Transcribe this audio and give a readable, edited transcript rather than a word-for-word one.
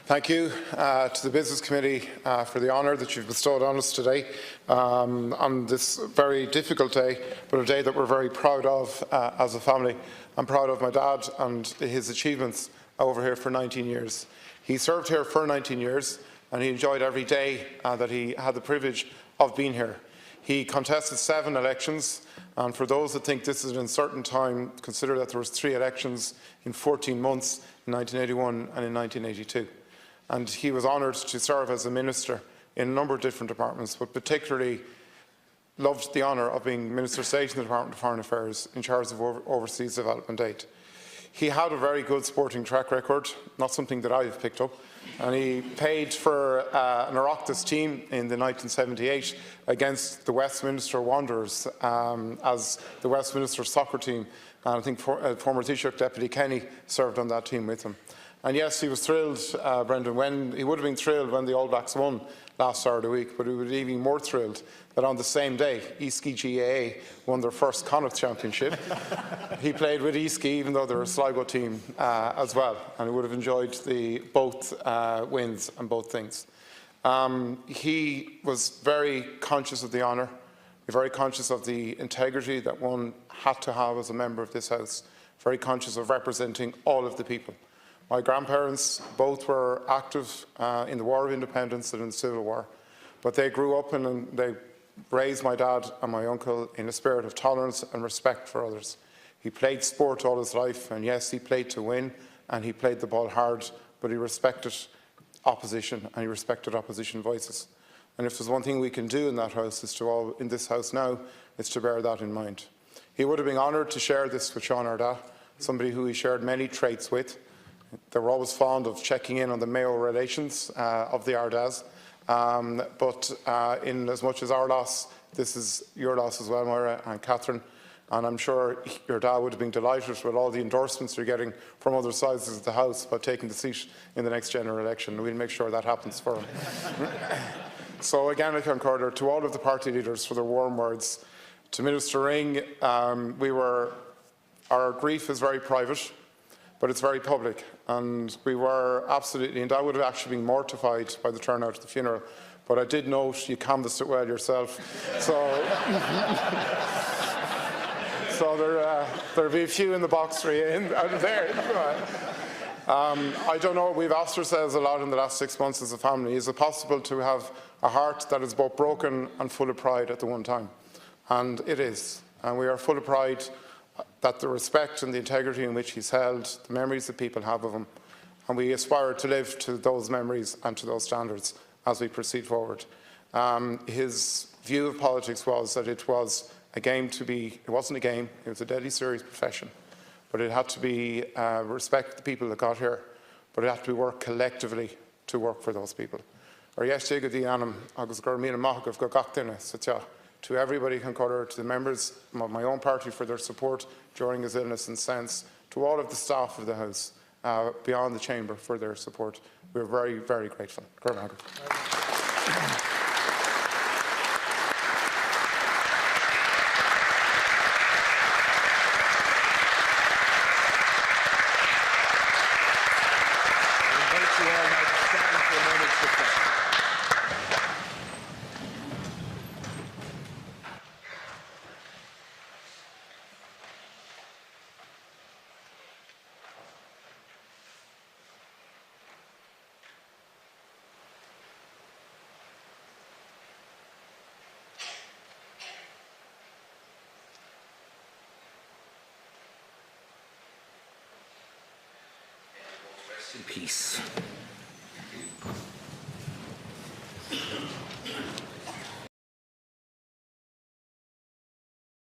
Thank you to the Business Committee for the honour that you've bestowed on us today on this very difficult day, but a day that we're very proud of as a family. I'm proud of my dad and his achievements over here for 19 years. He served here for 19 years and he enjoyed every day that he had the privilege of being here. He contested 7 elections, and for those that think this is an uncertain time, consider that there was 3 elections in 14 months in 1981 and in 1982. And he was honoured to serve as a minister in a number of different departments, but particularly loved the honour of being Minister of State in the Department of Foreign Affairs, in charge of Overseas Development Aid. He had a very good sporting track record, not something that I've picked up, and he played for an Oireachtas team in the 1978 against the Westminster Wanderers as the Westminster soccer team, and I think former Taoiseach Deputy Kenny served on that team with him. And yes, he was thrilled, Brendan, he would have been thrilled when the All Blacks won last Saturday week, but he would be even more thrilled that on the same day, Eastleigh GAA won their first Connacht Championship. He played with Eastleigh, even though they're a Sligo team as well, and he would have enjoyed both wins and both things. He was very conscious of the honour, very conscious of the integrity that one had to have as a member of this House, very conscious of representing all of the people. My grandparents both were active in the War of Independence and in the Civil War, but they grew up and they raised my dad and my uncle in a spirit of tolerance and respect for others. He played sport all his life, and yes, he played to win and he played the ball hard, but he respected opposition and he respected opposition voices. And if there's one thing we can do in that House, in this House now, it's to bear that in mind. He would have been honoured to share this with Seán Ardagh, somebody who he shared many traits with. They were always fond of checking in on the Mayo relations of the Ardaghs, but in as much as our loss, this is your loss as well, Moira and Catherine, and I'm sure your dad would have been delighted with all the endorsements you're getting from other sides of the House about taking the seat in the next general election, and we'll make sure that happens for him. So again, I concur to all of the party leaders for their warm words. To Minister Ring, our grief is very private, but it's very public, and we were absolutely, and I would have actually been mortified by the turnout at the funeral, but I did note you canvassed it well yourself, so there'll be a few in the box for you out of there. I don't know, we've asked ourselves a lot in the last 6 months as a family, is it possible to have a heart that is both broken and full of pride at the one time? And it is, and we are full of pride that the respect and the integrity in which he's held, the memories that people have of him, and we aspire to live to those memories and to those standards as we proceed forward. His view of politics was that it was a game to be, it wasn't a game, it was a deadly serious profession, but it had to be respect the people that got here, but it had to be work collectively to work for those people. To everybody, to the members of my own party for their support during his illness and sense, to all of the staff of the House beyond the chamber for their support. We're very, very grateful. In peace.